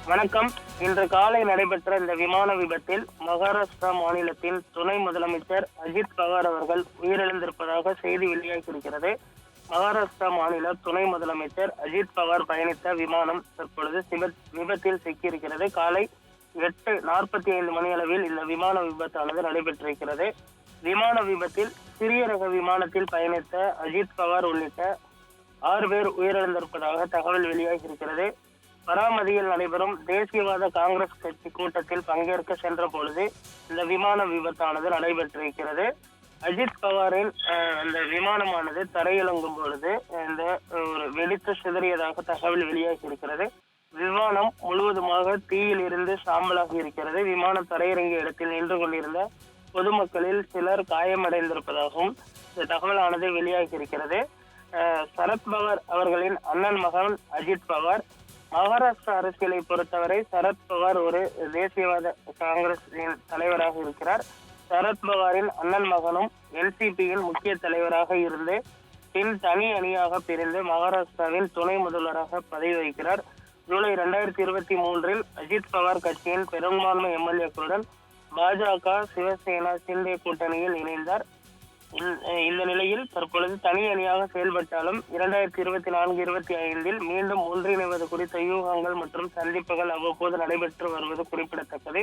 வணக்கம். இன்று காலை நடைபெற்ற இந்த விமான விபத்தில் மகாராஷ்டிரா மாநிலத்தின் துணை முதலமைச்சர் அஜித் பவார் அவர்கள் உயிரிழந்திருப்பதாக செய்தி வெளியாகியிருக்கிறது. மகாராஷ்டிரா மாநில துணை முதலமைச்சர் அஜித் பவார் பயணித்த விமானம் தற்பொழுது விபத்தில் சிக்கியிருக்கிறது. காலை 8:45 மணி அளவில் இந்த விமான விபத்தானது நடைபெற்றிருக்கிறது. விமான விபத்தில் சிறிய ரக விமானத்தில் பயணித்த அஜித் பவார் உள்ளிட்ட 6 பேர் உயிரிழந்திருப்பதாக தகவல் வெளியாகியிருக்கிறது. பராமதியில் நடைபெறும் தேசியவாத காங்கிரஸ் கட்சி கூட்டத்தில் பங்கேற்க சென்ற பொழுது இந்த விமான விபத்தானது நடைபெற்றிருக்கிறது. அஜித் பவாரின் அந்த விமானமானது தரையிறங்கும் பொழுது இந்த ஒரு வெடித்து சிதறியதாக தகவல் வெளியாகி இருக்கிறது. விமானம் முழுவதுமாக தீயில் இருந்து சாம்பலாகி இருக்கிறது. விமானம் தரையிறங்கிய இடத்தில் நின்று கொண்டிருந்த பொதுமக்களில் சிலர் காயமடைந்திருப்பதாகவும் இந்த தகவலானது வெளியாகி இருக்கிறது. சரத்பவார் அவர்களின் அண்ணன் மகன் அஜித் பவார். மகாராஷ்டிரா அரசியலை பொறுத்தவரை சரத்பவார் ஒரு தேசியவாத காங்கிரஸ் தலைவராக இருக்கிறார். சரத்பவாரின் அண்ணன் மகனும் என்சிபியின் முக்கிய தலைவராக இருந்து பின் தனி அணியாக பிரிந்து மகாராஷ்டிராவின் துணை முதல்வராக பதவி வகிக்கிறார். ஜூலை 2023 அஜித் பவார் கட்சியின் பெரும்பான்மை எம்எல்ஏக்களுடன் பாஜக, சிவசேனா, சிண்டே கூட்டணியில் இணைந்தார். இந்த நிலையில் தற்பொழுது தனி அணியாக செயல்பட்டாலும் 2024-25 மீண்டும் ஒன்றிணைவது குறித்த யூகங்கள் மற்றும் சந்திப்புகள் அவ்வப்போது நடைபெற்று வருவது குறிப்பிடத்தக்கது.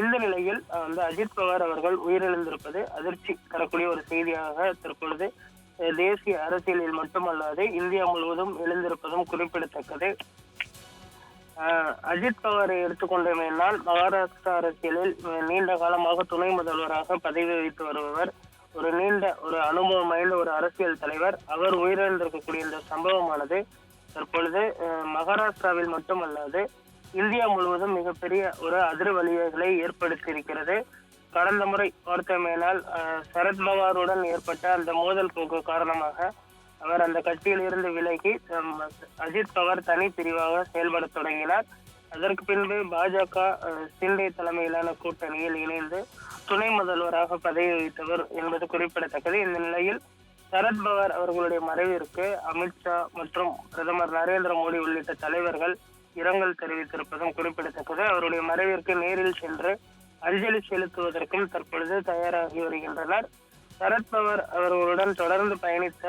இந்த நிலையில் அஜித் பவார் அவர்கள் உயிரிழந்திருப்பது அதிர்ச்சி தரக்கூடிய ஒரு செய்தியாக தற்பொழுது தேசிய அரசியலில் மட்டுமல்லாது இந்தியா முழுவதும் எழுந்திருப்பதும் குறிப்பிடத்தக்கது. அஜித் பவாரை எடுத்துக்கொண்டமையினால் மகாராஷ்டிரா அரசியலில் நீண்ட காலமாக துணை முதல்வராக பதவி வகித்து வருபவர், ஒரு நீண்ட ஒரு அனுபவம் வாய்ந்த ஒரு அரசியல் தலைவர். அவர் உயிரிழந்திருக்கக்கூடிய இந்த சம்பவமானது தற்பொழுது மகாராஷ்டிராவில் மட்டுமல்லாது இந்தியா முழுவதும் மிகப்பெரிய ஒரு அதிர்வலிகளை ஏற்படுத்தி இருக்கிறது. கடந்த முறை பார்த்தோமேனால் சரத்பவாருடன் ஏற்பட்ட அந்த மோதல் போக்கு காரணமாக அவர் அந்த கட்சியில் இருந்து விலகி அஜித் பவார் தனி பிரிவாக செயல்பட தொடங்கினார். அதற்கு பின்பு பாஜக சிண்டே தலைமையிலான கூட்டணியில் இணைந்து துணை முதல்வராக பதவி வகித்தவர் என்பது குறிப்பிடத்தக்கது. இந்த நிலையில் சரத்பவார் அவர்களுடைய மறைவிற்கு அமித்ஷா மற்றும் பிரதமர் நரேந்திர மோடி உள்ளிட்ட தலைவர்கள் இரங்கல் தெரிவித்திருப்பதும் குறிப்பிடத்தக்கது. அவருடைய மறைவிற்கு நேரில் சென்று அஞ்சலி செலுத்துவதற்கும் தற்பொழுது தயாராகி வருகின்றனர். சரத்பவார் அவர்களுடன் தொடர்ந்து பயணித்த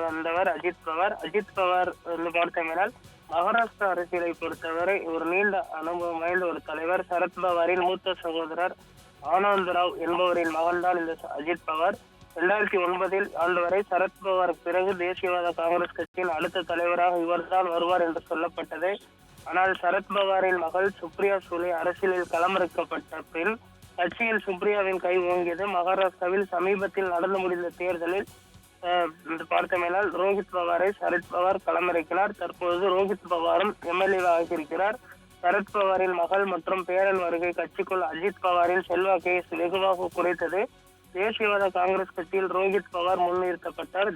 வந்தவர் அஜித் பவார். அஜித் பவார் பார்த்தோம்னால் மகாராஷ்டிரா அரசியலை பொறுத்தவரை ஒரு நீண்ட அனுபவம் வாய்ந்த ஒரு தலைவர். சரத்பவாரின் மூத்த சகோதரர் ஆனந்த் ராவ் என்பவரின் மகன்தான் இந்த அஜித் பவார். 2009 ஆண்டு வரை சரத்பவார் பிறகு தேசியவாத காங்கிரஸ் கட்சியின் அடுத்த தலைவராக இவர்தான் வருவார் என்று சொல்லப்பட்டது. ஆனால் சரத்பவாரின் மகள் சுப்ரியா சூலே அரசியலில் களமிறக்கப்பட்ட பின் கட்சியில் சுப்ரியாவின் கை ஓங்கியது. மகாராஷ்டிராவில் சமீபத்தில் நடந்து முடிந்த தேர்தலில் பார்த்தமையால் ரோஹித் பவாரை சரத் பவார் களமிறக்கினார். தற்போது ரோஹித் பவாரும் எம்எல்ஏ ஆகியிருக்கிறார். சரத் பவாரின் மகள் மற்றும் பேரன் வருகை கட்சிக்குள் அஜித் பவாரின் செல்வாக்கை வெகுவாக குறைத்தது. தேசியவாத காங்கிரஸ் கட்சியில் ரோஹித் பவார் முன்னிறுத்தப்பட்டார்.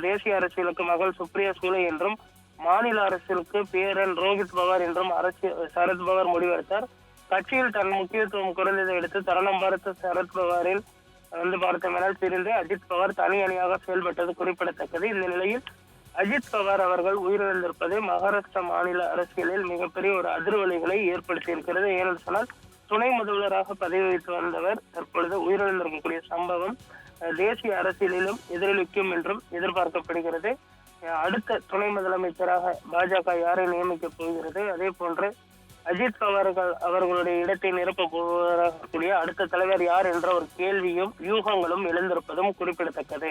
தேசிய அரசியலுக்கு மகள் சுப்ரியா சூலே என்றும் மாநில அரசியலுக்கு பேரன் ரோஹித் பவார் என்றும் சரத் பவார் முடிவெடுத்தார். கட்சியில் தன் முக்கியத்துவம் குறைந்ததை எடுத்து தருணம் பார்த்த சரத் பவாரில் பார்த்தமையால் பிரிந்து அஜித் பவார் தனி அணியாக செயல்பட்டது குறிப்பிடத்தக்கது. இந்த நிலையில் அஜித் பவார் அவர்கள் உயிரிழந்திருப்பது மகாராஷ்டிரா மாநில அரசியலில் மிகப்பெரிய ஒரு அதிர்வலிகளை ஏற்படுத்தி இருக்கிறது. ஏனென்று சொன்னால் துணை முதல்வராக பதவி வகித்து வந்தவர் தற்பொழுது உயிரிழந்திருக்கக்கூடிய சம்பவம் தேசிய அரசியலிலும் எதிரொலிக்கும் என்றும் எதிர்பார்க்கப்படுகிறது. அடுத்த துணை முதலமைச்சராக பாஜக யாரை நியமிக்கப் போகிறது, அதே போன்று அஜித் பவார் அவர்களுடைய இடத்தை நிரப்ப போவதாக அடுத்த தலைவர் யார் என்ற ஒரு கேள்வியும் யூகங்களும் எழுந்திருப்பதும் குறிப்பிடத்தக்கது.